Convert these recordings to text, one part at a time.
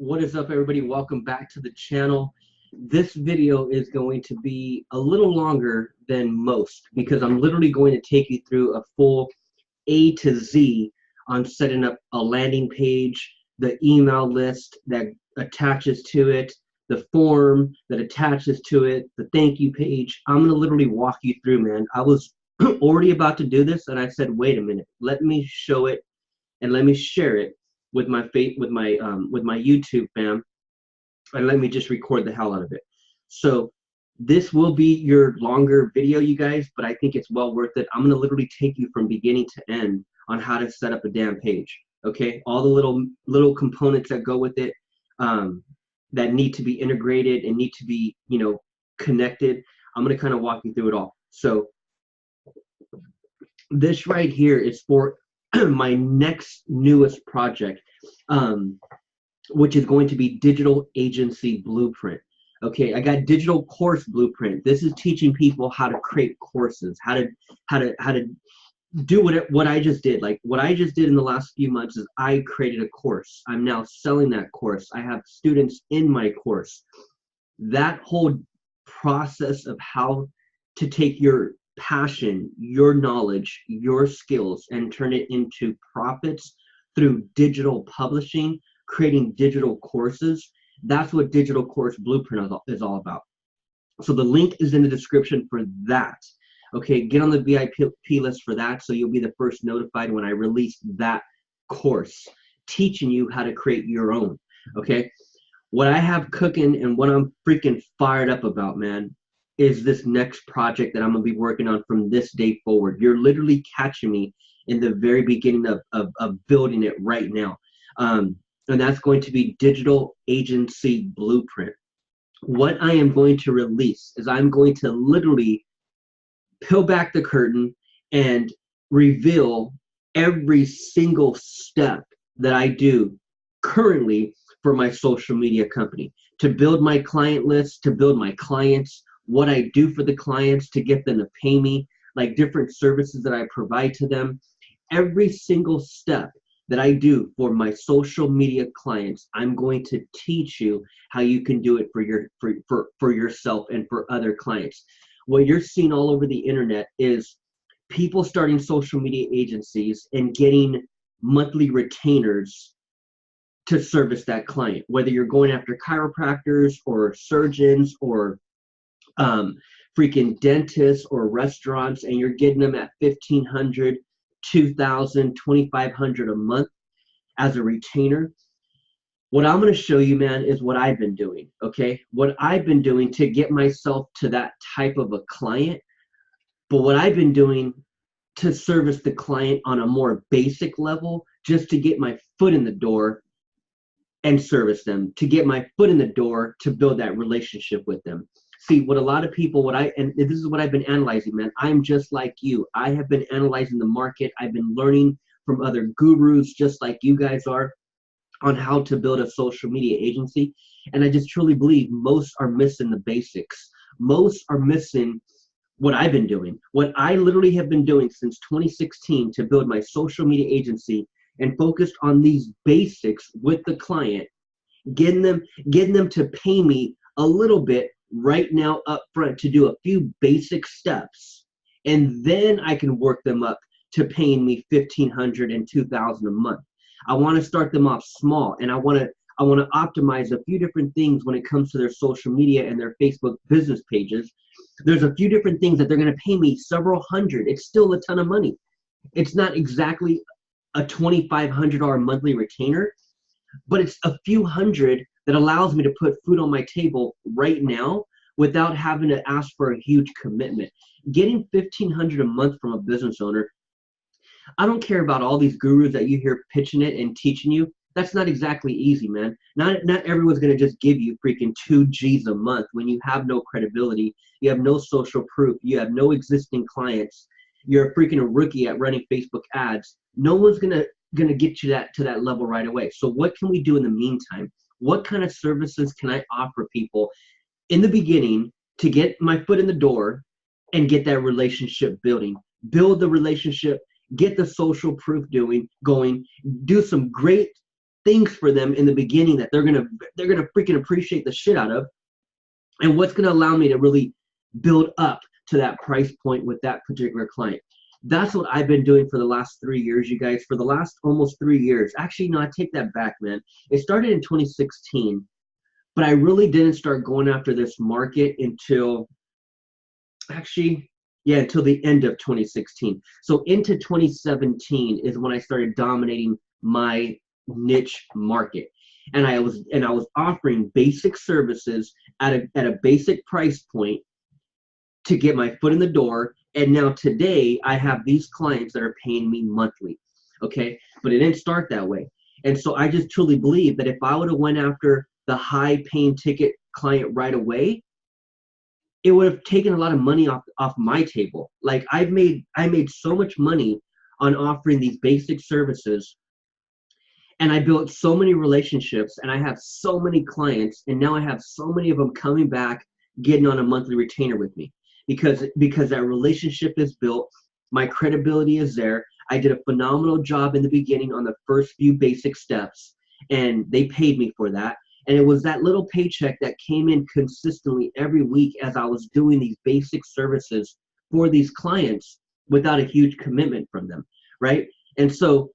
What is up, everybody? Welcome back to the channel. This video is going to be a little longer than most because I'm literally going to take you through a full A to Z on setting up a landing page, the email list that attaches to it, the form that attaches to it, the thank you page. I'm going to literally walk you through, man. I was already about to do this and I said, wait a minute, let me show it and let me share it with my YouTube fam, and let me just record the hell out of it. So this will be your longer video, you guys, but I think it's well worth it. I'm gonna literally take you from beginning to end on how to set up a damn page. Okay, all the little components that go with it, that need to be integrated and need to be, connected. I'm gonna kind of walk you through it all. So this right here is for my next newest project, which is going to be Digital Agency Blueprint. Okay, I got Digital Course Blueprint. This is teaching people how to create courses, how to do what I just did. Like what I just did in the last few months is I created a course. I'm now selling that course. I have students in my course. That whole process of how to take your passion, your knowledge, your skills, and turn it into profits through digital publishing, creating digital courses. That's what Digital Course Blueprint is all about. So the link is in the description for that. Okay, get on the VIP list for that so you'll be the first notified when I release that course, teaching you how to create your own. Okay, what I have cooking and what I'm freaking fired up about, man, is this next project that I'm gonna be working on from this day forward. You're literally catching me in the very beginning of building it right now. And that's going to be Digital Agency Blueprint. What I am going to release is I'm going to literally peel back the curtain and reveal every single step that I do currently for my social media company, to build my client list, to build my clients, what I do for the clients to get them to pay me, like different services that I provide to them. Every single step that I do for my social media clients, I'm going to teach you how you can do it for yourself and for other clients. What you're seeing all over the internet is people starting social media agencies and getting monthly retainers to service that client, whether you're going after chiropractors or surgeons or freaking dentists or restaurants, and you're getting them at $1,500, $2,000, $2,500 a month as a retainer. What I'm going to show you, man, is what I've been doing. Okay, what I've been doing to get myself to that type of a client, but what I've been doing to service the client on a more basic level, just to get my foot in the door and service them, to get my foot in the door to build that relationship with them. See, what a lot of people, and this is what I've been analyzing, man. I'm just like you. I have been analyzing the market. I've been learning from other gurus just like you guys are on how to build a social media agency. And I just truly believe most are missing the basics. Most are missing what I've been doing. What I literally have been doing since 2016 to build my social media agency and focused on these basics with the client, getting them to pay me a little bit right now up front to do a few basic steps, and then I can work them up to paying me $1,500 and $2,000 a month. I want to start them off small, and I want to optimize a few different things when it comes to their social media and their Facebook business pages. There's a few different things that they're going to pay me several hundred. It's still a ton of money. It's not exactly a $2,500 monthly retainer, but it's a few hundred that allows me to put food on my table right now without having to ask for a huge commitment. Getting $1,500 a month from a business owner, I don't care about all these gurus that you hear pitching it and teaching you. That's not exactly easy, man. Not everyone's going to just give you freaking 2 G's a month when you have no credibility, you have no social proof, you have no existing clients, you're a freaking rookie at running Facebook ads. No one's going to get you to that level right away. So what can we do in the meantime? What kind of services can I offer people in the beginning to get my foot in the door and get that relationship building? Build the relationship, get the social proof going, do some great things for them in the beginning that they're gonna freaking appreciate the shit out of, and what's gonna allow me to really build up to that price point with that particular client. That's what I've been doing for the last 3 years, you guys. For the last almost 3 years. Actually, no, I take that back, man. It started in 2016, but I really didn't start going after this market until until the end of 2016. So into 2017 is when I started dominating my niche market. And I was offering basic services at a basic price point to get my foot in the door. And now today I have these clients that are paying me monthly. Okay. But it didn't start that way. And so I just truly believe that if I would have went after the high paying ticket client right away, it would have taken a lot of money off my table. Like I made so much money on offering these basic services, and I built so many relationships, and I have so many clients, and now I have so many of them coming back, getting on a monthly retainer with me because that relationship is built. My credibility is there. I did a phenomenal job in the beginning on the first few basic steps, and they paid me for that. And it was that little paycheck that came in consistently every week as I was doing these basic services for these clients without a huge commitment from them, right? And so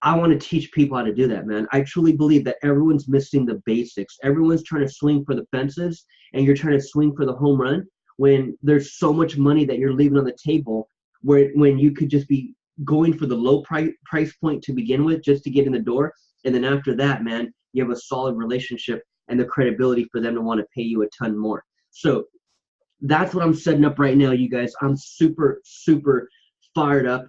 I want to teach people how to do that, man. I truly believe that everyone's missing the basics. Everyone's trying to swing for the fences, and you're trying to swing for the home run when there's so much money that you're leaving on the table, when you could just be going for the low price point to begin with just to get in the door. And then after that, man, you have a solid relationship and the credibility for them to want to pay you a ton more. So that's what I'm setting up right now, you guys. I'm super, super fired up.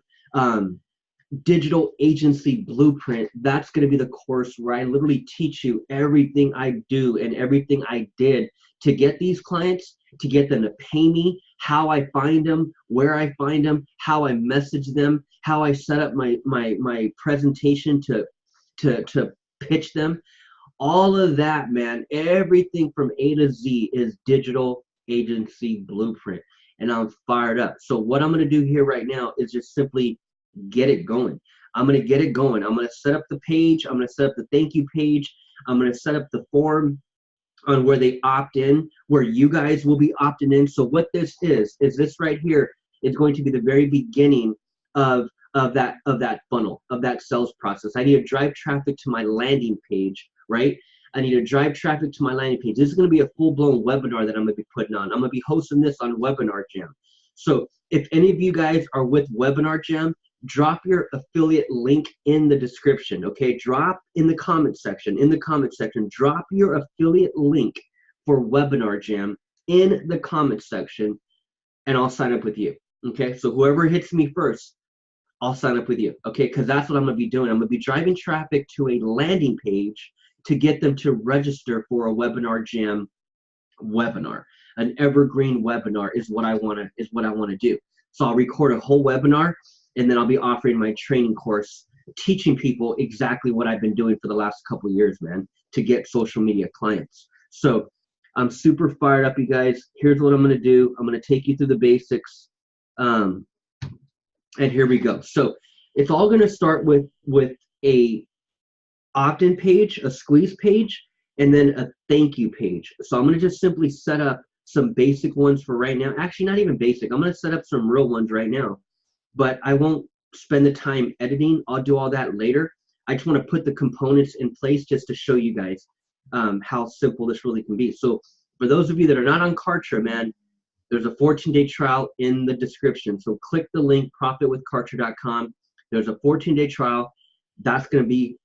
Digital Agency Blueprint, that's going to be the course where I literally teach you everything I do and everything I did to get these clients, to get them to pay me, how I find them, where I find them, how I message them, how I set up my presentation to pitch them. All of that, man, everything from A to Z is Digital Agency Blueprint, and I'm fired up. So what I'm going to do here right now is just simply get it going. I'm going to get it going. I'm going to set up the page. I'm going to set up the thank you page. I'm going to set up the form on where they opt in, where you guys will be opting in. So what this is this right here is going to be the very beginning of that funnel, of that sales process. I need to drive traffic to my landing page, right? I need to drive traffic to my landing page. This is going to be a full-blown webinar that I'm going to be putting on. I'm going to be hosting this on Webinar Jam. So if any of you guys are with Webinar Jam, drop your affiliate link in the description, okay? Drop in the comment section, drop your affiliate link for Webinar Jam in the comment section, and I'll sign up with you, okay? So whoever hits me first, I'll sign up with you, okay? Because that's what I'm going to be doing. I'm going to be driving traffic to a landing page to get them to register for a Webinar Jam webinar. An evergreen webinar is what I want to do. So I'll record a whole webinar, and then I'll be offering my training course, teaching people exactly what I've been doing for the last couple of years, man, to get social media clients. So I'm super fired up, you guys. Here's what I'm going to do. I'm going to take you through the basics. And here we go. So it's all going to start with a opt-in page, a squeeze page, and then a thank you page. So I'm going to just simply set up some basic ones for right now. Actually, not even basic. I'm going to set up some real ones right now, but I won't spend the time editing. I'll do all that later. I just want to put the components in place just to show you guys how simple this really can be. So for those of you that are not on KARTRA, man, there's a 14-day trial in the description. So click the link, profitwithkartra.com. There's a 14-day trial. That's going to be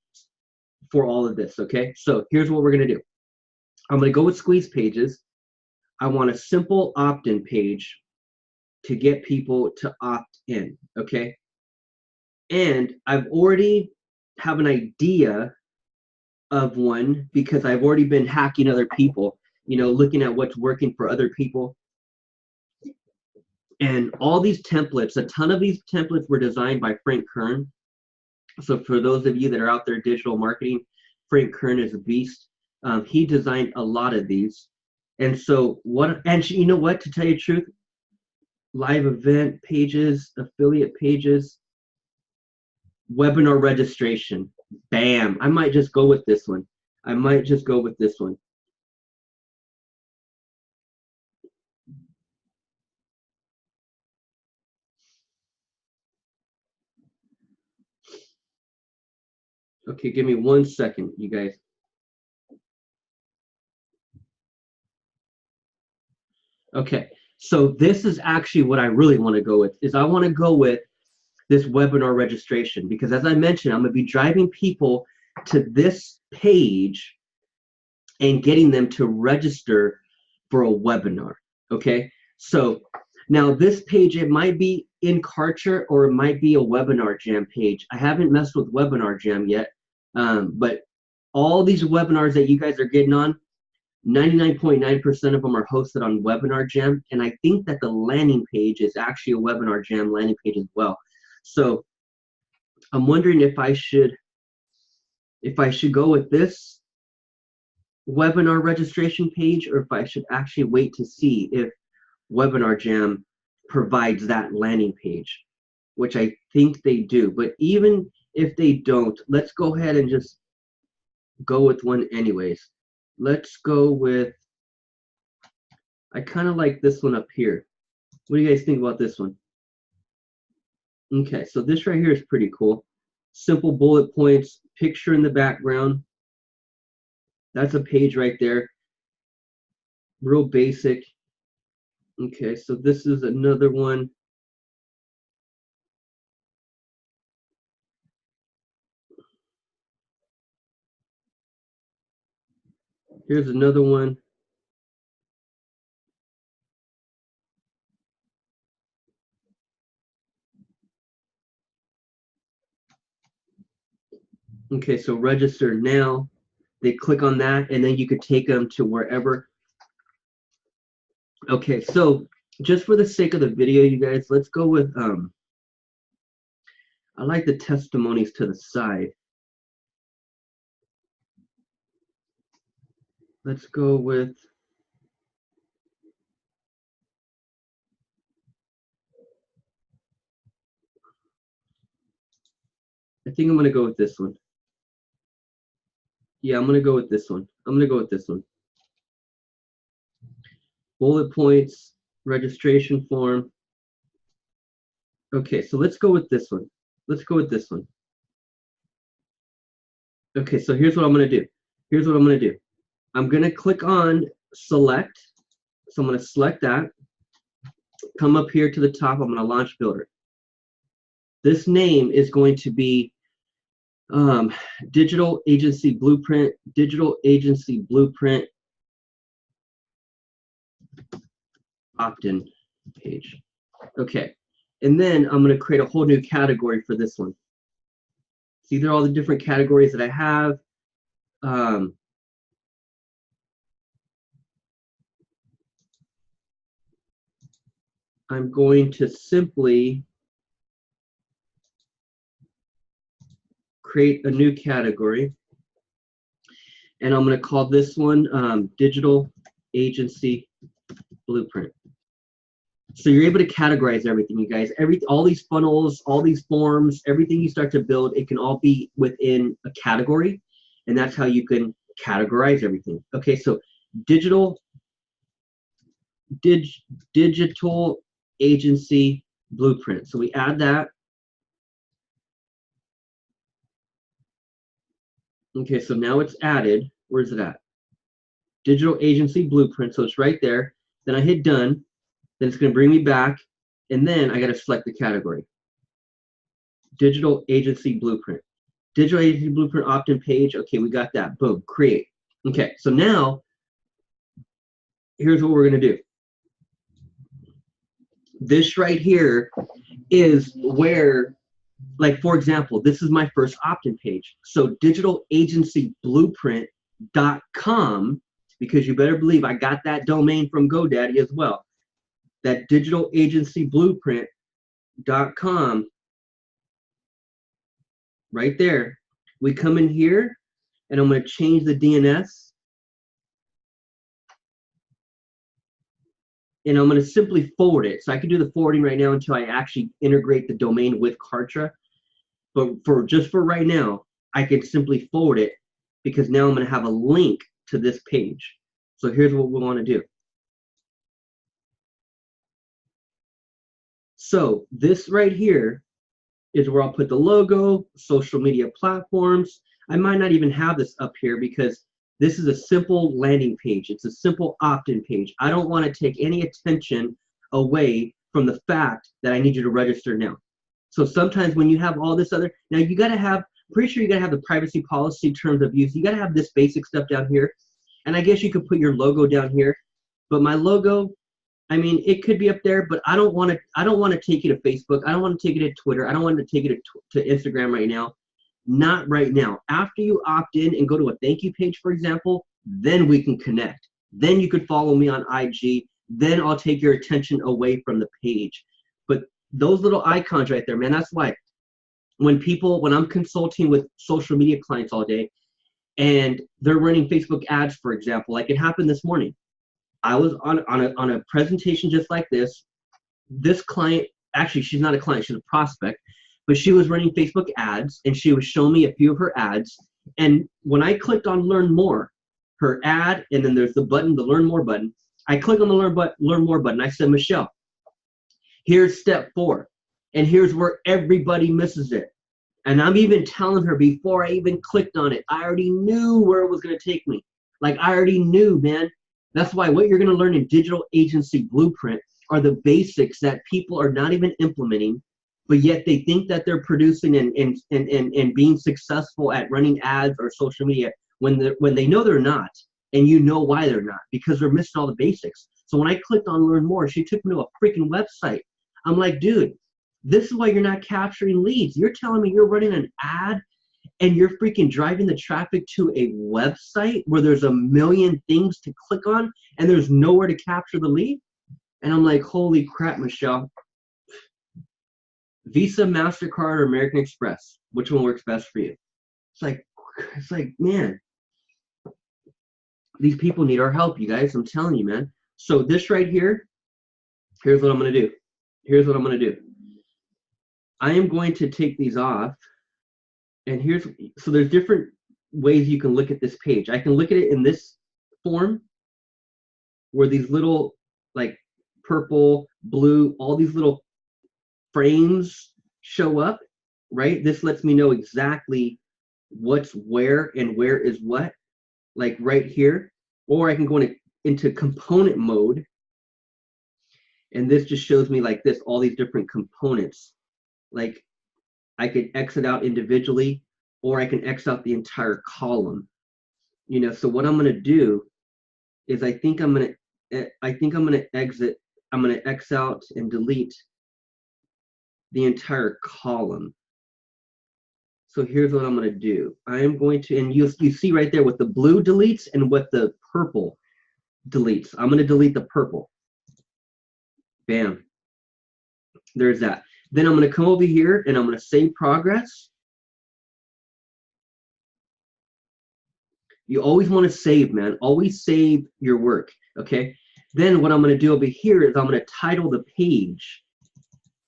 for all of this, okay? So here's what we're going to do. I'm going to go with squeeze pages. I want a simple opt-in page to get people to opt in, okay? And I've already have an idea of one because I've already been hacking other people, you know, looking at what's working for other people. And all these templates, a ton of these templates were designed by Frank Kern. So for those of you that are out there digital marketing, Frank Kern is a beast. He designed a lot of these. And so you know what, to tell you the truth, live event pages, affiliate pages, webinar registration. Bam. I might just go with this one. I might just go with this one. Okay, give me 1 second, you guys. Okay, so this is actually what I really want to go with, is I want to go with this webinar registration, because as I mentioned, I'm going to be driving people to this page and getting them to register for a webinar. Okay, so now this page, it might be in KARTRA or it might be a Webinar Jam page. I haven't messed with Webinar Jam yet, but all these webinars that you guys are getting on, 99.9% of them are hosted on Webinar Jam, and I think that the landing page is actually a Webinar Jam landing page as well. So I'm wondering if I should go with this webinar registration page, or if I should actually wait to see if Webinar Jam provides that landing page, which I think they do. But even if they don't, let's go ahead and just go with one anyways. Let's go with, I kind of like this one up here. What do you guys think about this one? Okay, so this right here is pretty cool. Simple bullet points, picture in the background. That's a page right there. Real basic. Okay, so this is another one. Here's another one. Okay, so register now. They click on that, and then you could take them to wherever. Okay, so just for the sake of the video, you guys, let's go with, I like the testimonies to the side. Let's go with, I think I'm going to go with this one. Yeah, I'm going to go with this one. I'm going to go with this one. Bullet points, registration form. Okay, so let's go with this one. Let's go with this one. Okay, so here's what I'm going to do. Here's what I'm going to do. I'm going to click on select. So I'm going to select that. Come up here to the top. I'm going to launch builder. This name is going to be Digital Agency Blueprint, Digital Agency Blueprint opt-in page. Okay, and then I'm going to create a whole new category for this one. See, these are all the different categories that I have. I'm going to simply create a new category, and I'm going to call this one Digital Agency Blueprint. So you're able to categorize everything, you guys. All these funnels, all these forms, everything you start to build, it can all be within a category, and that's how you can categorize everything. Okay, so digital agency blueprint. So we add that. Okay, so now it's added. Where's it at? Digital agency blueprint. So it's right there. Then I hit done. Then it's going to bring me back, and then I got to select the category. Digital agency blueprint. Digital agency blueprint opt-in page. Okay, we got that. Boom, create. Okay, so now here's what we're going to do. This right here is where, like, for example, this is my first opt-in page. So digitalagencyblueprint.com, because you better believe I got that domain from GoDaddy as well. That digitalagencyblueprint.com right there. We come in here, and I'm going to change the DNS. And I'm going to simply forward it. So I can do the forwarding right now until I actually integrate the domain with KARTRA. But just for right now, I can simply forward it because now I'm going to have a link to this page. So here's what we want to do. So this right here is where I'll put the logo, social media platforms. I might not even have this up here because this is a simple landing page. It's a simple opt-in page. I don't want to take any attention away from the fact that I need you to register now. So sometimes when you have all this other, now you got to have, pretty sure you got to have the privacy policy terms of use. You got to have this basic stuff down here. And I guess you could put your logo down here. But my logo, I mean, it could be up there, but I don't want to take you to Facebook. I don't want to take it to Twitter. I don't want to take it to Instagram right now. Not right now. After you opt in and go to a thank you page, for example, then we can connect. Then you could follow me on IG. Then I'll take your attention away from the page. But those little icons right there, man, that's why when I'm consulting with social media clients all day and they're running Facebook ads, for example, like it happened this morning. I was on a presentation just like this. This client, actually, she's not a client, she's a prospect, but she was running Facebook ads and she was showing me a few of her ads. And when I clicked on Learn More, her ad, and then there's the button, the Learn More button. I clicked on the Learn More button. I said, Michelle, here's step 4. And here's where everybody misses it. And I'm even telling her before I even clicked on it, I already knew where it was going to take me. Like I already knew, man. That's why what you're going to learn in Digital Agency Blueprint are the basics that people are not even implementing, but yet they think that they're producing and being successful at running ads or social media when they know they're not, and you know why they're not, because they're missing all the basics. So when I clicked on Learn More, she took me to a freaking website. I'm like, dude, this is why you're not capturing leads. You're telling me you're running an ad and you're freaking driving the traffic to a website where there's a million things to click on and there's nowhere to capture the lead? And I'm like, holy crap, Michelle. Visa, MasterCard, or American Express, which one works best for you? It's like, man, these people need our help, you guys. I'm telling you, man. So this right here, here's what I'm going to do. Here's what I'm going to do. I am going to take these off. And so there's different ways you can look at this page. I can look at it in this form where these little like purple, blue, all these little frames show up, right? This lets me know exactly what's where and where is what, like right here. Or I can go into component mode. And this just shows me like this, all these different components. Like I could exit out individually, or I can X out the entire column. You know, so what I'm going to do is I think I'm going to exit. I'm going to X out and delete the entire column. So here's what I'm going to do. I am going to, and you see right there what the blue deletes and what the purple deletes. I'm going to delete the purple. Bam. There's that. Then I'm going to come over here and I'm going to save progress. You always want to save, man. Always save your work, okay? Then what I'm going to do over here is I'm going to title the page.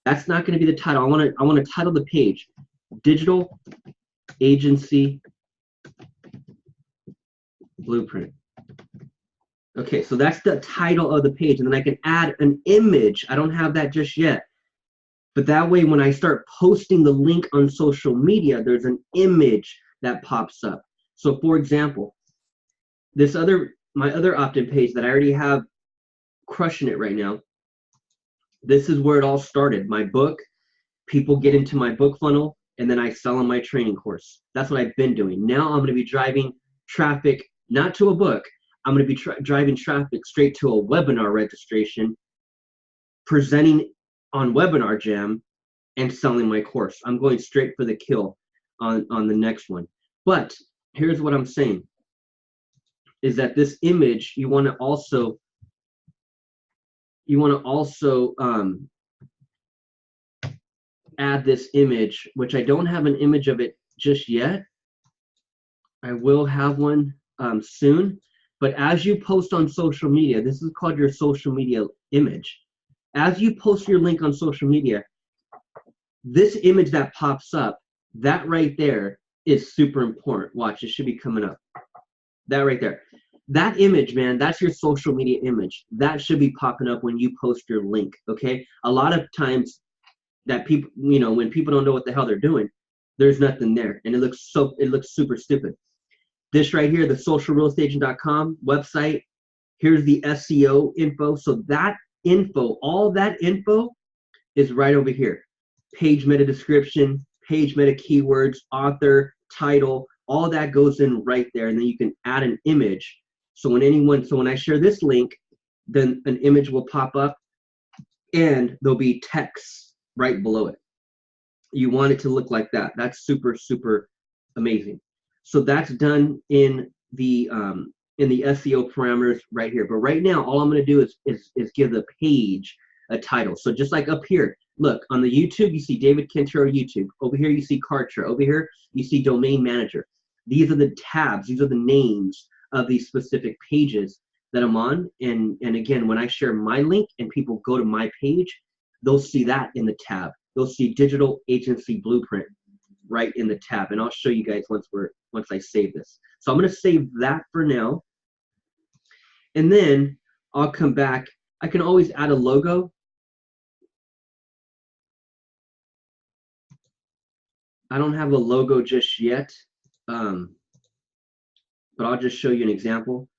That's not going to be the title. I want to title the page Digital Agency Blueprint. Okay, so that's the title of the page. And then I can add an image. I don't have that just yet. But that way, when I start posting the link on social media, there's an image that pops up. So for example, my other opt-in page that I already have crushing it right now, this is where it all started. My book, people get into my book funnel, and then I sell on my training course. That's what I've been doing. Now I'm going to be driving traffic, not to a book. I'm going to be driving traffic straight to a webinar registration, presenting on Webinar Jam, and selling my course. I'm going straight for the kill on the next one. But here's what I'm saying, is that this image, you want to also add this image, which I don't have an image of it just yet. I will have one soon. But as you post on social media, this is called your social media image. As you post your link on social media, this image that pops up, that right there is super important. Watch, it should be coming up. That right there. That image, man, that's your social media image. That should be popping up when you post your link, okay? A lot of times that people, you know, when people don't know what the hell they're doing, there's nothing there. And it looks super stupid. This right here, the socialrealestateagent.com website, here's the SEO info. So that info, all that info is right over here. Page meta description, page meta keywords, author, title, all that goes in right there. And then you can add an image. So when I share this link, then an image will pop up and there'll be text right below it. You want it to look like that. That's super amazing. So that's done in the SEO parameters right here. But right now, all I'm going to do is give the page a title. So just like up here, look, on the YouTube, you see David Cantero YouTube. Over here, you see KARTRA. Over here, you see Domain Manager. These are the tabs. These are the names of these specific pages that I'm on. And again, when I share my link and people go to my page, they'll see that in the tab. They'll see Digital Agency Blueprint right in the tab. And I'll show you guys once I save this. So I'm going to save that for now. And then I'll come back. I can always add a logo. I don't have a logo just yet, but I'll just show you an example.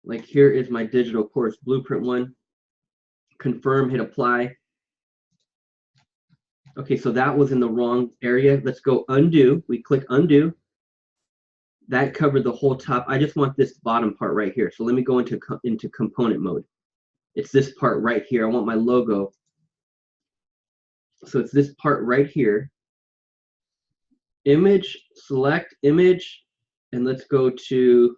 Like here is my digital course blueprint one. Confirm, hit apply. Okay, so that was in the wrong area. Let's go undo. We click undo. That covered the whole top. I just want this bottom part right here. So let me go into component mode. It's this part right here. I want my logo. So it's this part right here. Image, select image, and let's go to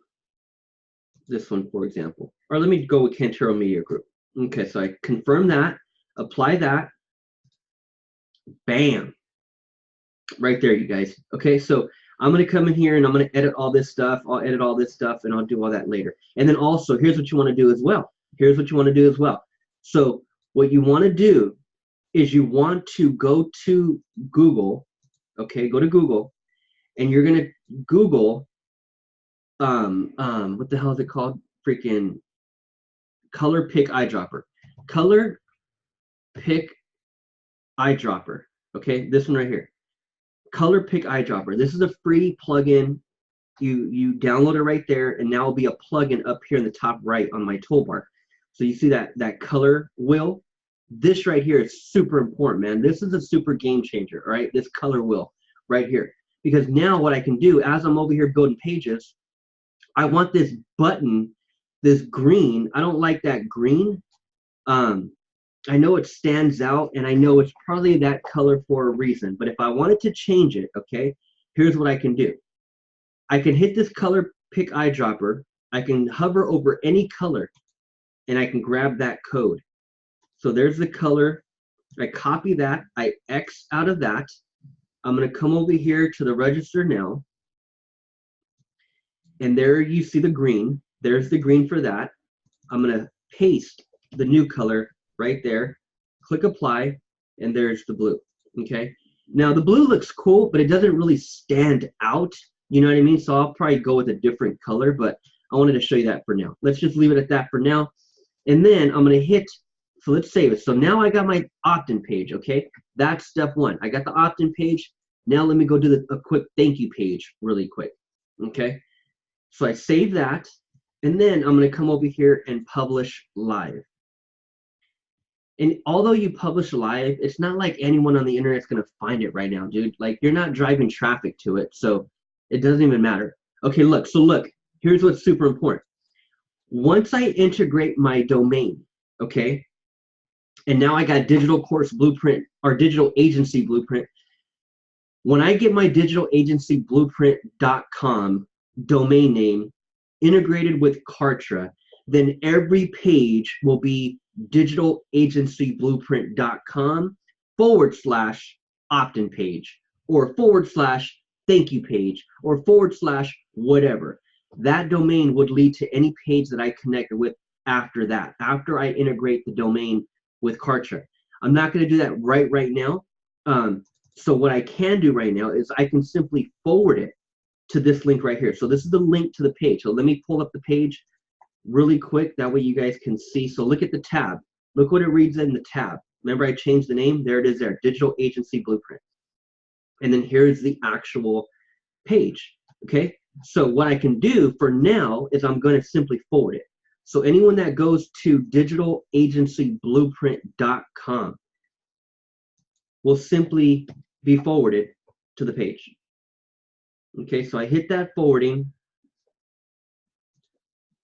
this one, for example. Or let me go with Cantero Media Group. Okay, so I confirm that, apply that. Bam. Right there, you guys. Okay, so I'm going to come in here and I'm going to edit all this stuff. I'll edit all this stuff and I'll do all that later. And then also, here's what you want to do as well. Here's what you want to do as well. So what you want to do is you want to go to Google. Okay, go to Google and you're going to Google, what the hell is it called? Freaking Color Pick Eyedropper. Color Pick Eyedropper. Okay, this one right here. Color Pick Eyedropper. This is a free plugin. You download it right there, and now it'll be a plugin up here in the top right on my toolbar. So you see that color wheel? This right here is super important, man. This is a super game changer, all right? This color wheel right here. Because now what I can do, as I'm over here building pages, I want this button, this green. I don't like that green. I know it stands out, and I know it's probably that color for a reason. But if I wanted to change it, okay, here's what I can do. I can hit this Color Pick Eyedropper. I can hover over any color, and I can grab that code. So there's the color. I copy that. I X out of that. I'm going to come over here to the register now. And there you see the green. There's the green for that. I'm going to paste the new color right there. Click apply, and there's the blue. Okay. Now the blue looks cool, but it doesn't really stand out. You know what I mean? So I'll probably go with a different color, but I wanted to show you that for now. Let's just leave it at that for now. And then I'm going to hit, so let's save it. So now I got my opt-in page, okay? That's step one. I got the opt-in page. Now let me go do a quick thank you page really quick, okay? So I save that, and then I'm going to come over here and publish live. And although you publish live, it's not like anyone on the internet's going to find it right now, dude. Like, you're not driving traffic to it, so it doesn't even matter. Okay, look, here's what's super important. Once I integrate my domain, okay, and now I got digital course blueprint or digital agency blueprint. When I get my digitalagencyblueprint.com domain name integrated with KARTRA, then every page will be digitalagencyblueprint.com/opt-in page or /thank you page or /whatever. That domain would lead to any page that I connected with after that, after I integrate the domain with KARTRA. I'm not going to do that right now. So what I can do right now is I can simply forward it to this link right here. So this is the link to the page. So let me pull up the page really quick. That way you guys can see. So look at the tab. Look what it reads in the tab. Remember I changed the name? There it is there, Digital Agency Blueprint. And then here's the actual page, okay? So what I can do for now is I'm going to simply forward it. So anyone that goes to digitalagencyblueprint.com will simply be forwarded to the page. Okay, so I hit that forwarding.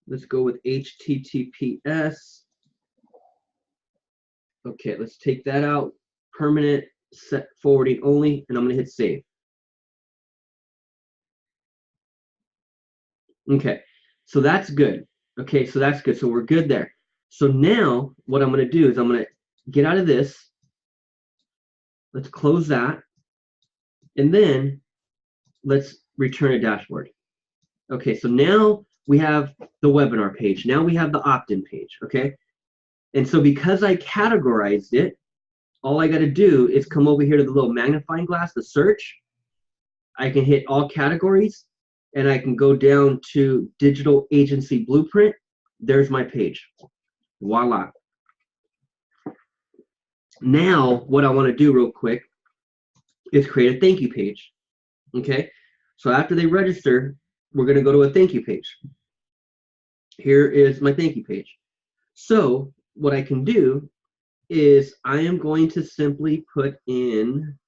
Let's go with HTTPS. Okay, let's take that out. Permanent, set forwarding only, and I'm going to hit save. Okay, so that's good. Okay, so that's good. So we're good there. So now what I'm going to do is I'm going to get out of this. Let's close that. And then let's return a dashboard. Okay, so now we have the webinar page. Now we have the opt-in page, okay? And so because I categorized it, all I got to do is come over here to the little magnifying glass, the search. I can hit all categories, and I can go down to Digital Agency Blueprint. There's my page. Voila. Now, what I want to do real quick is create a thank you page. Okay? So after they register, we're going to go to a thank you page. Here is my thank you page. So what I can do is I am going to simply put in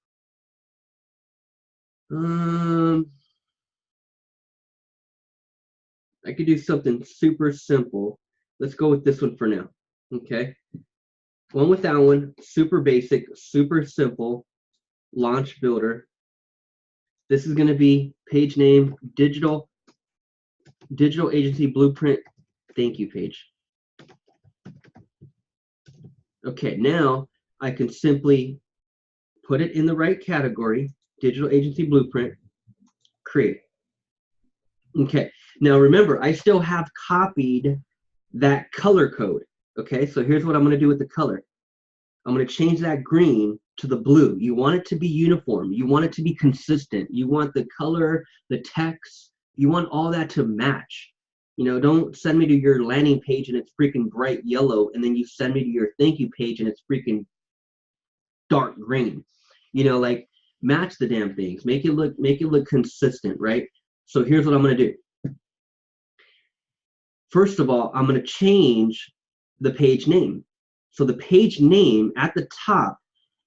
I could do something super simple. Let's go with this one for now. Okay. One with that one, super basic, super simple, launch builder. This is going to be page name, Digital Agency Blueprint thank you page. Okay, now I can simply put it in the right category, Digital Agency Blueprint, create. Okay, now remember, I still have copied that color code. Okay, so here's what I'm going to do with the color. I'm going to change that green to the blue. You want it to be uniform. You want it to be consistent. You want the color, the text, you want all that to match. You know, don't send me to your landing page and it's freaking bright yellow, and then you send me to your thank you page and it's freaking dark green. You know, like match the damn things. Make it look consistent, right? So here's what I'm going to do. First of all, I'm going to change the page name. So the page name at the top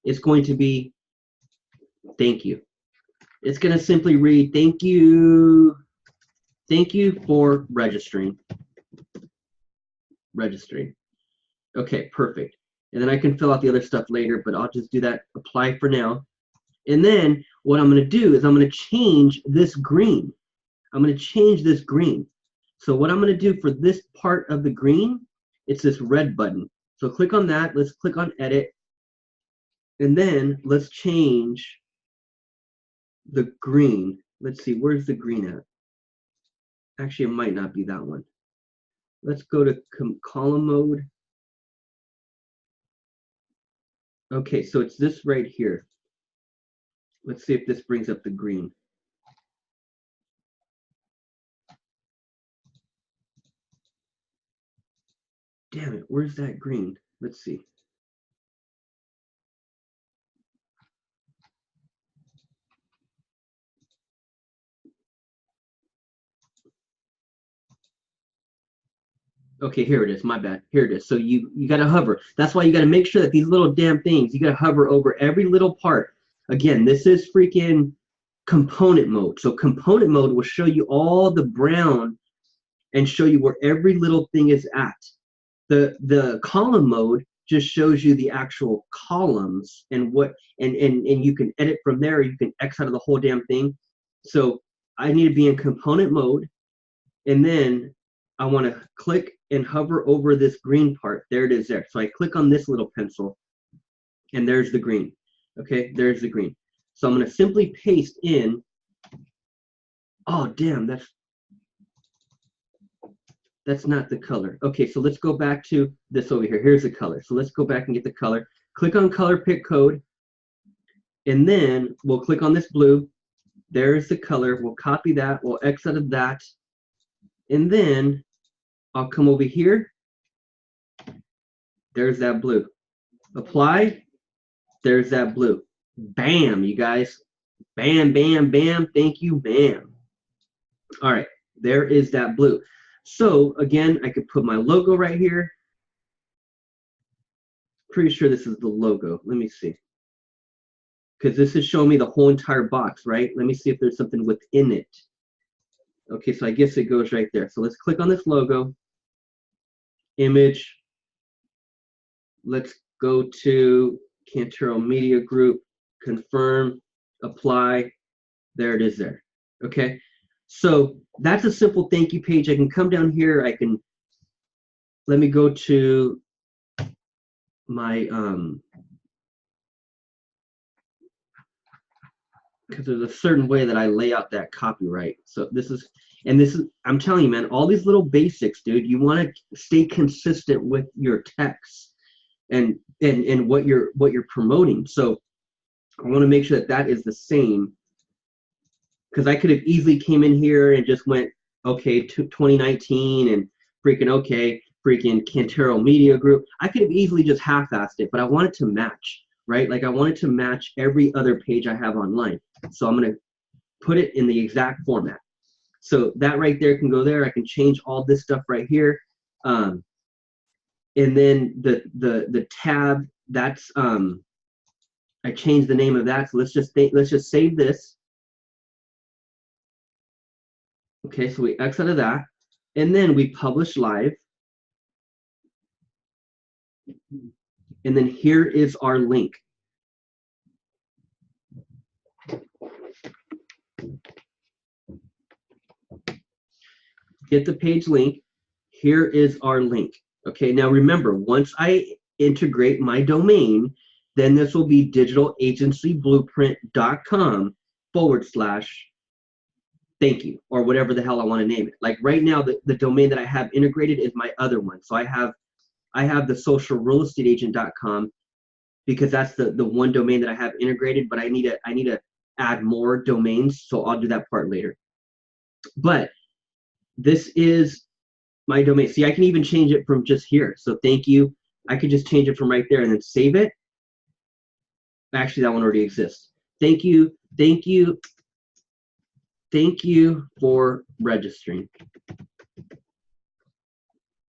is going to be thank you. It's going to simply read thank you for registering. Okay, perfect. And then I can fill out the other stuff later, but I'll just do that, apply for now. And then what I'm going to do is I'm going to change this green. I'm going to change this green. So what I'm going to do for this part of the green, it's this red button. So click on that. Let's click on edit. And then let's change the green. Let's see, where's the green at? Actually, it might not be that one. Let's go to column mode. Okay, so it's this right here. Let's see if this brings up the green. Damn it, where's that green? Let's see. Okay, here it is. My bad. Here it is. So you got to hover. That's why you got to make sure that these little damn things, you got to hover over every little part. Again, this is freaking component mode. So component mode will show you all the brown and show you where every little thing is at. The column mode just shows you the actual columns and what and you can edit from there, or you can X out of the whole damn thing. So I need to be in component mode, and then I want to click and hover over this green part. There it is there. So I click on this little pencil, and there's the green. Okay, there's the green. So I'm going to simply paste in. Oh, damn, that's not the color. Okay, so let's go back to this over here. Here's the color. So let's go back and get the color. click on color pick code, and then we'll click on this blue. There's the color. We'll copy that. We'll X out of that. And then I'll come over here. There's that blue. Apply. There's that blue. Bam, you guys. Bam, bam, bam. Thank you, bam. All right, there is that blue. So again, I could put my logo right here. Pretty sure this is the logo. Let me see. Because this is showing me the whole entire box, right? Let me see if there's something within it. Okay, so I guess it goes right there. So let's click on this logo. Image. Let's go to KARTRA Media Group. Confirm. Apply. There it is there. Okay. So that's a simple thank you page. I can come down here. I can, let me go to my, because there's a certain way that I lay out that copyright. So this is, I'm telling you, man, all these little basics, dude, you want to stay consistent with your text and what you're promoting. So I want to make sure that that is the same, because I could have easily came in here and just went, okay, to 2019 and freaking, okay, freaking KARTRA Media Group. I could have easily just half-assed it, but I want it to match, right? Like I want it to match every other page I have online. So I'm going to put it in the exact format. So that right there can go there. I can change all this stuff right here. And then the tab, that's, I changed the name of that. So let's just save this. Okay, so we X out of that, and then we publish live. And then here is our link. Get the page link. Here is our link. Okay, now remember, once I integrate my domain, then this will be digitalagencyblueprint.com/ thank you, or whatever the hell I want to name it. Like right now, the domain that I have integrated is my other one. So I have the socialrealestateagent.com because that's the one domain that I have integrated, but I need to add more domains, so I'll do that part later. But this is my domain. See, I can even change it from just here. So thank you. I could just change it from right there and then save it. Actually, that one already exists. Thank you. Thank you. Thank you for registering.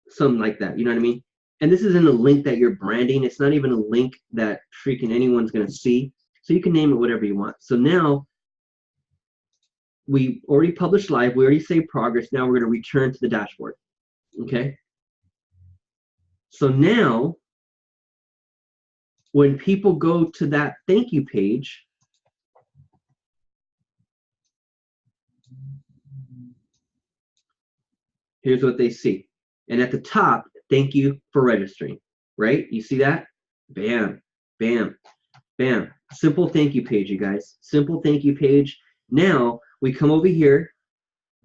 Something like that, you know what I mean? And this isn't a link that you're branding. It's not even a link that freaking anyone's going to see. So you can name it whatever you want. So now we already published live. We already saved progress. Now we're going to return to the dashboard. Okay. So now when people go to that thank you page, here's what they see. And at the top, thank you for registering, right? You see that? Bam, bam, bam. Simple thank you page, you guys. Simple thank you page. Now we come over here.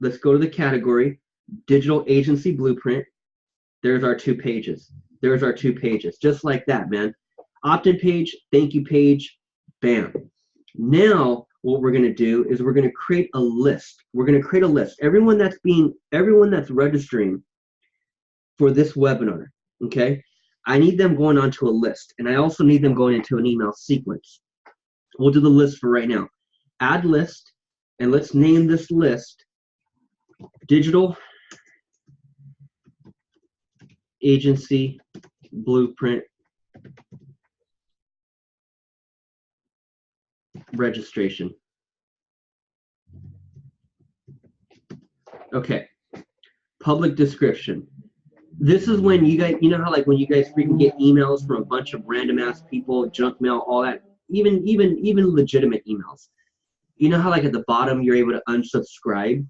Let's go to the category, Digital Agency Blueprint. There's our two pages. There's our two pages. Just like that, man. Opt-in page, thank you page, bam. Now what we're going to do is we're going to create a list. We're going to create a list. Everyone that's registering for this webinar, okay? I need them going onto a list, and I also need them going into an email sequence. We'll do the list for right now. Add list, and let's name this list Digital Agency Blueprint Registration. Okay. Public description. This is when you guys, you know how like when you guys freaking get emails from a bunch of random ass people, junk mail, all that, even legitimate emails. You know how like at the bottom you're able to unsubscribe,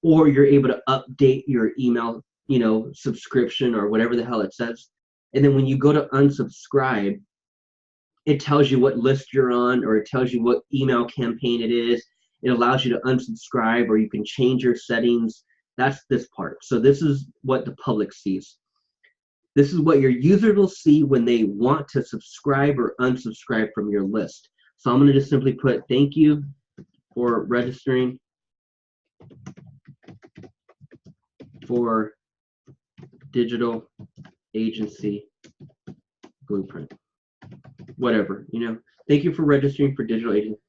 or you're able to update your email, you know, subscription or whatever the hell it says. And then when you go to unsubscribe, it tells you what list you're on, or it tells you what email campaign it is. It allows you to unsubscribe, or you can change your settings. That's this part. So this is what the public sees. This is what your users will see when they want to subscribe or unsubscribe from your list. So I'm going to just simply put thank you for registering for Digital Agency Blueprint. Whatever, you know. Thank you for registering for Digital Agency.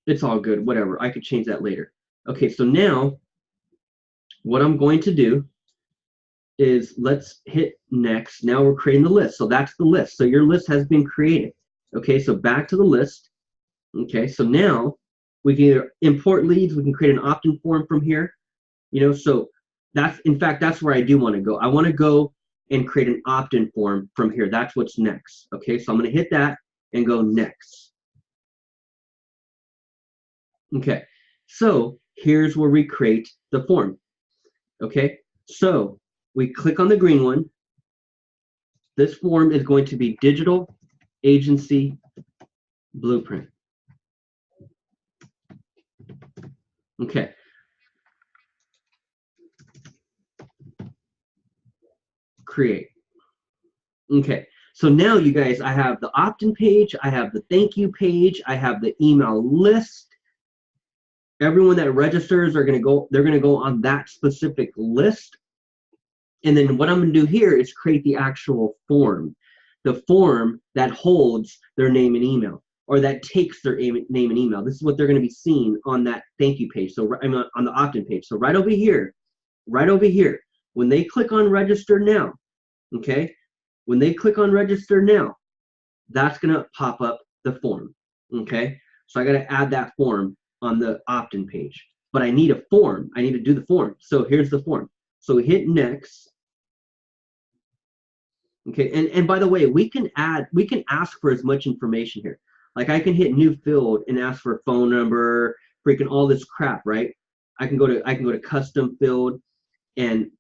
It's all good, whatever. I could change that later. Okay, so now what I'm going to do is let's hit next. Now we're creating the list. So that's the list. So your list has been created. Okay, so back to the list. Okay, so now we can either import leads, we can create an opt-in form from here. You know, so that's, in fact, that's where I do want to go. I want to go and create an opt-in form from here. That's what's next. Okay, so I'm going to hit that and go next. Okay, so here's where we create the form. Okay, so we click on the green one. This form is going to be Digital Agency Blueprint. Okay. Create. Okay, so now you guys, I have the opt-in page, I have the thank you page, I have the email list. Everyone that registers are going to go, they're going to go on that specific list. And then what I'm going to do here is create the actual form. The form that holds their name and email, or that takes their name and email. This is what they're going to be seeing on that thank you page. So I'm on the opt-in page. So right over here, when they click on register now, okay, when they click on register now, that's going to pop up the form. Okay, so I got to add that form on the opt-in page, but I need a form. I need to do the form. So here's the form. So we hit next. Okay, and by the way, we can ask for as much information here. Like I can hit new field and ask for a phone number, freaking all this crap, right? I can go to custom field, and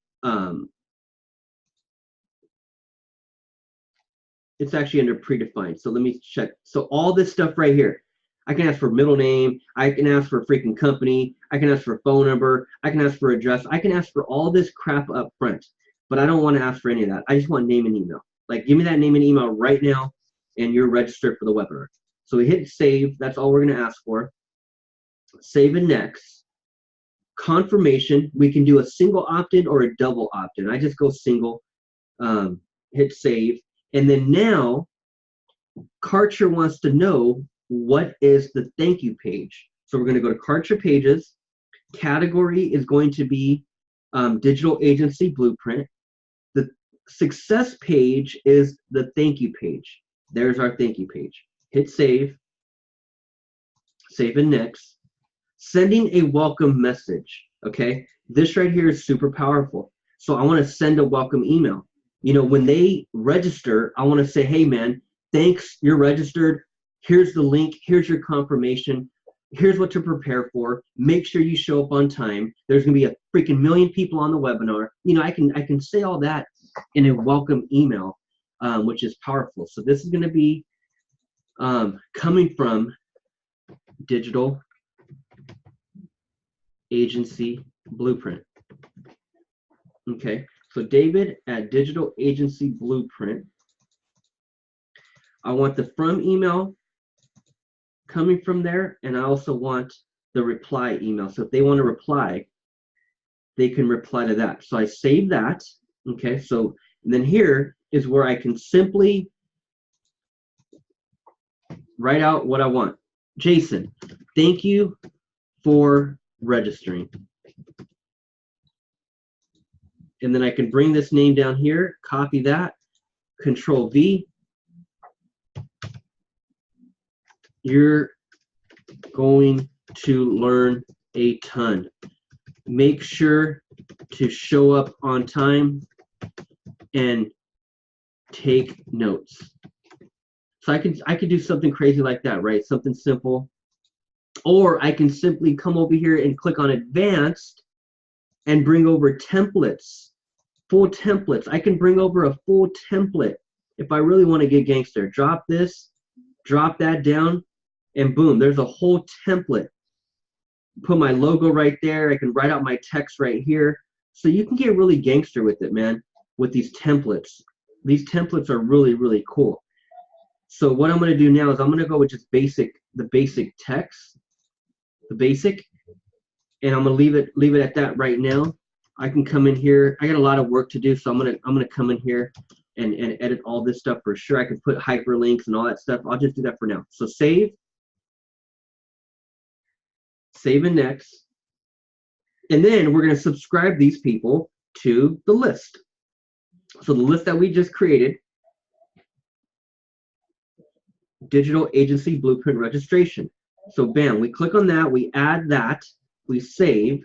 it's actually under predefined. So let me check. So all this stuff right here, I can ask for middle name, I can ask for freaking company, I can ask for phone number, I can ask for address, I can ask for all this crap up front. But I don't want to ask for any of that. I just want name and email. Like, give me that name and email right now, and you're registered for the webinar. So we hit save. That's all we're going to ask for. Save and next. Confirmation. We can do a single opt-in or a double opt-in. I just go single. Hit save. And then now, KARTRA wants to know what is the thank you page. So we're going to go to KARTRA pages. Category is going to be Digital Agency Blueprint. The success page is the thank you page. There's our thank you page. Hit save. Save and next. Sending a welcome message. Okay, this right here is super powerful. So I want to send a welcome email. You know, when they register, I want to say, hey man, thanks, you're registered. Here's the link. Here's your confirmation. Here's what to prepare for. Make sure you show up on time. There's going to be a freaking million people on the webinar. You know, I can say all that in a welcome email, which is powerful. So this is going to be coming from Digital Agency Blueprint. Okay, so David at Digital Agency Blueprint. I want the from email coming from there, and I also want the reply email. So if they want to reply, they can reply to that. So I save that. Okay, so and then here is where I can simply write out what I want. Jason, thank you for registering. And then I can bring this name down here, copy that, Control V. You're going to learn a ton. Make sure to show up on time and take notes. So I could do something crazy like that, right? Something simple. Or I can simply come over here and click on advanced and bring over templates, full templates. I can bring over a full template if I really want to get gangster. Drop this, drop that down, and boom, there's a whole template. Put my logo right there. I can write out my text right here. So you can get really gangster with it, man, with these templates. These templates are really, really cool. So what I'm going to do now is I'm going to go with just the basic text, the basic, and I'm going to leave it at that right now. I can come in here. I got a lot of work to do, so I'm gonna come in here and edit all this stuff for sure. I can put hyperlinks and all that stuff. I'll just do that for now. So save and next. And then we're going to subscribe these people to the list. So the list that we just created, digital agency blueprint registration. So bam, we click on that, we add that, we save,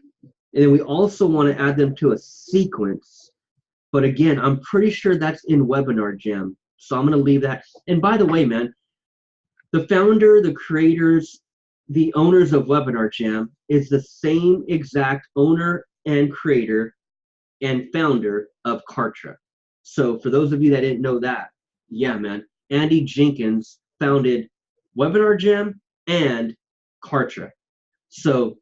and then we also want to add them to a sequence. But again, I'm pretty sure that's in Webinar Jam. So I'm going to leave that. And by the way, man, the founder, the creators, the owners of Webinar Jam is the same exact owner and creator and founder of KARTRA. So for those of you that didn't know that, yeah, man, Andy Jenkins founded Webinar Jam and KARTRA. So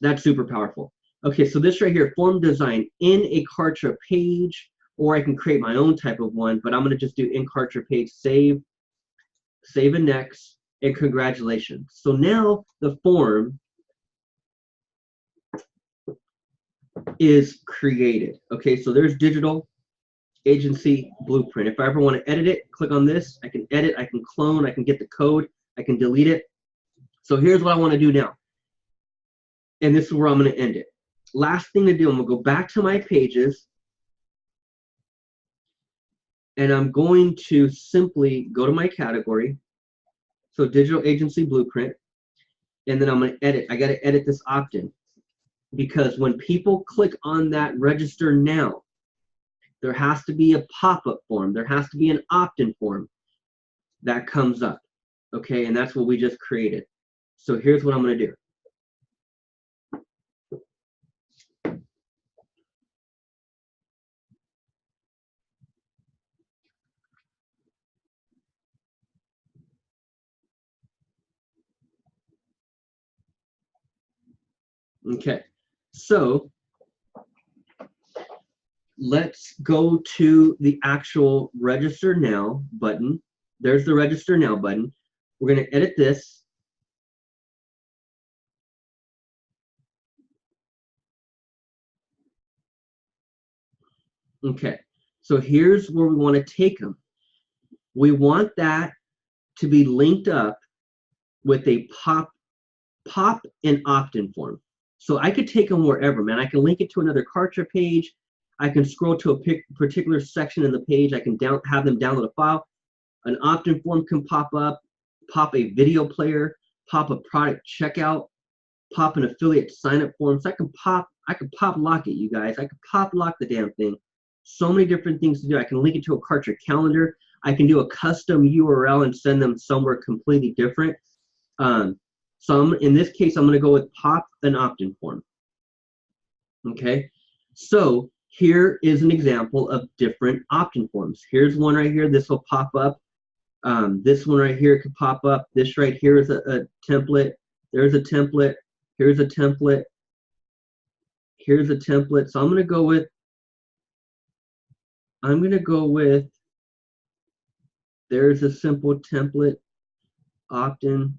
that's super powerful. Okay, so this right here, form design in a KARTRA page, or I can create my own type of one, but I'm going to just do in KARTRA page, save and next. And congratulations. So now the form is created. Okay, so there's digital agency blueprint. If I ever want to edit it, click on this. I can edit, I can clone, I can get the code, I can delete it. So here's what I want to do now. And this is where I'm going to end it. Last thing to do, I'm going to go back to my pages. And I'm going to simply go to my category. So digital agency blueprint, and then I'm going to edit. I got to edit this opt-in because when people click on that register now, there has to be a pop-up form. There has to be an opt-in form that comes up. Okay, and that's what we just created. So here's what I'm going to do. Okay, so let's go to the actual register now button. There's the register now button. We're going to edit this. Okay, so here's where we want to take them. We want that to be linked up with a pop and opt-in form. So I could take them wherever, man. I can link it to another KARTRA page. I can scroll to a particular section in the page. I can have them download a file. An opt-in form can pop up, pop a video player, pop a product checkout, pop an affiliate sign-up form. So I can pop lock it, you guys. I can pop lock the damn thing. So many different things to do. I can link it to a KARTRA calendar. I can do a custom URL and send them somewhere completely different. In this case, I'm going to go with pop an opt-in form. Okay, so here is an example of different opt-in forms. Here's one right here. This will pop up. This one right here could pop up. This right here is a template. There's a template. Here's a template. Here's a template. So I'm going to go with, there's a simple template, opt-in.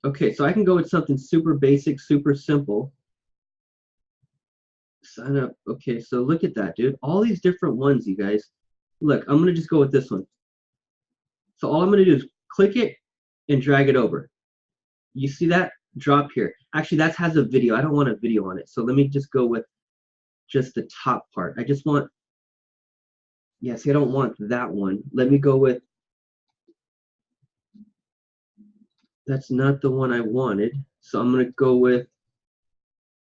Okay, so I can go with something super basic, super simple. Sign up. Okay, so look at that, dude. All these different ones, you guys. Look, I'm going to just go with this one. So all I'm going to do is click it and drag it over. You see that? Drop here. Actually, that has a video. I don't want a video on it. So let me just go with just the top part. I just want, yeah, see, I don't want that one. Let me go with, that's not the one I wanted. So I'm going to go with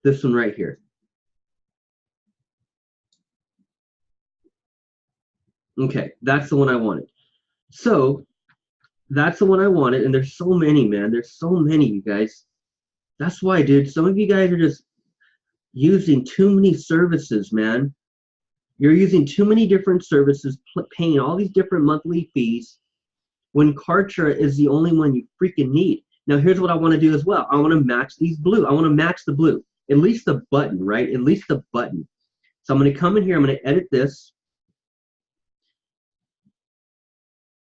this one right here. Okay, that's the one I wanted. So that's the one I wanted, and there's so many, man. There's so many, you guys. That's why, dude, some of you guys are just using too many services, man. You're using too many different services, paying all these different monthly fees when KARTRA is the only one you freaking need. Now here's what I want to do as well. I want to match these blue. I want to match the blue. At least the button, right? At least the button. So I'm going to come in here. I'm going to edit this.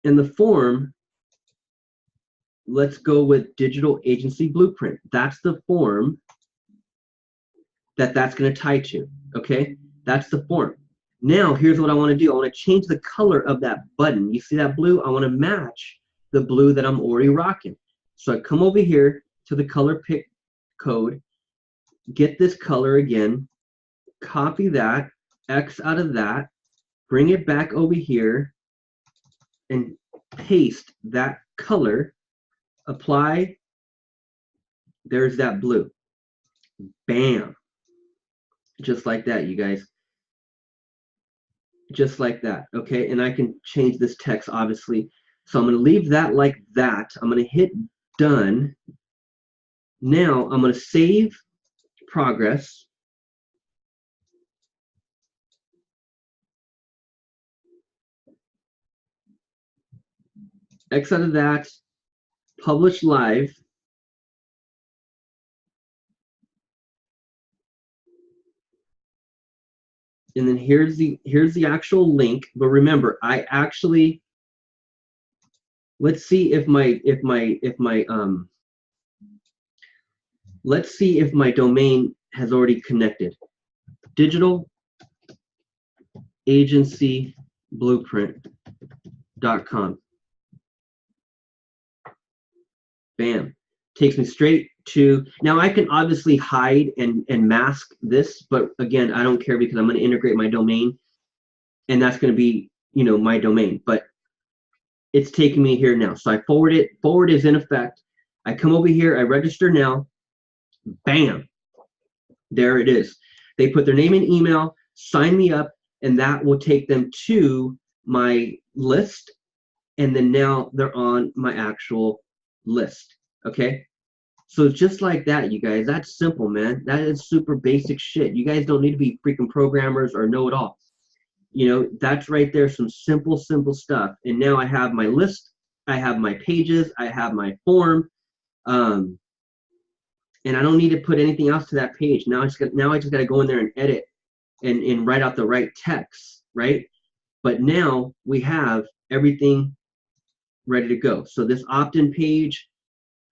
In the form, let's go with Digital Agency Blueprint. That's the form that's going to tie to. Okay? That's the form. Now, here's what I want to do. I want to change the color of that button. You see that blue? I want to match the blue that I'm already rocking. So I come over here to the color pick code, get this color again, copy that, X out of that, bring it back over here, and paste that color, apply, there's that blue. Bam. Just like that, you guys. Just like that, okay? And I can change this text, obviously. So I'm going to leave that like that. I'm going to hit done. Now I'm going to save progress. X out of that, publish live. And then here's the actual link. But remember, I actually, let's see if my let's see if my domain has already connected. Digital Agency Blueprint.com. Bam. Takes me straight to, now I can obviously hide and mask this, but again, I don't care because I'm going to integrate my domain, and that's going to be, you know, my domain. But it's taking me here now. So I forward it. Forward is in effect. I come over here. I register now. Bam. There it is. They put their name and email, sign me up, and that will take them to my list. And then now they're on my actual list. Okay? So just like that, you guys, that's simple, man. That is super basic shit. You guys don't need to be freaking programmers or know it all. You know, that's right there, some simple stuff. And now I have my list, I have my pages, I have my form, and I don't need to put anything else to that page. Now I just got to go in there and edit and write out the right text, right? But now we have everything ready to go. So this opt-in page,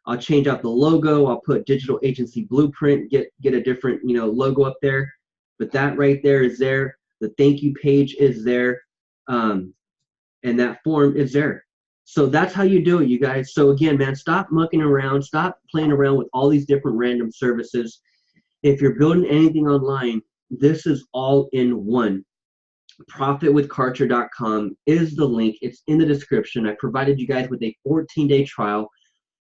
I'll change out the logo. I'll put Digital Agency Blueprint, get a different, you know, logo up there. But that right there is there. The thank you page is there, and that form is there. So that's how you do it, you guys. So again, man, stop mucking around. Stop playing around with all these different random services. If you're building anything online, this is all in one. Profitwithkartra.com is the link. It's in the description. I provided you guys with a 14-day trial.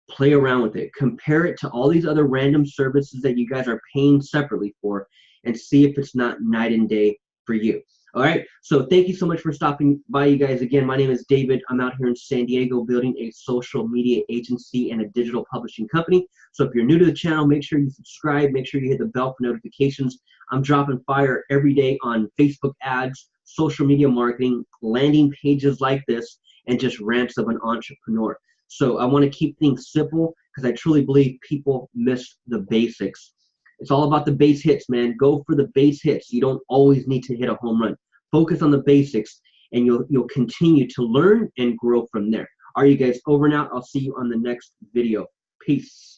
Play around with it. Compare it to all these other random services that you guys are paying separately for, and see if it's not night and day for you. All right, so thank you so much for stopping by, you guys. Again, my name is David. I'm out here in San Diego building a social media agency and a digital publishing company. So if you're new to the channel, make sure you subscribe, make sure you hit the bell for notifications. I'm dropping fire every day on Facebook ads, social media marketing, landing pages like this, and just rants of an entrepreneur. So I want to keep things simple because I truly believe people miss the basics. It's all about the base hits, man. Go for the base hits. You don't always need to hit a home run. Focus on the basics, and you'll continue to learn and grow from there. All right, you guys, over and out. I'll see you on the next video. Peace.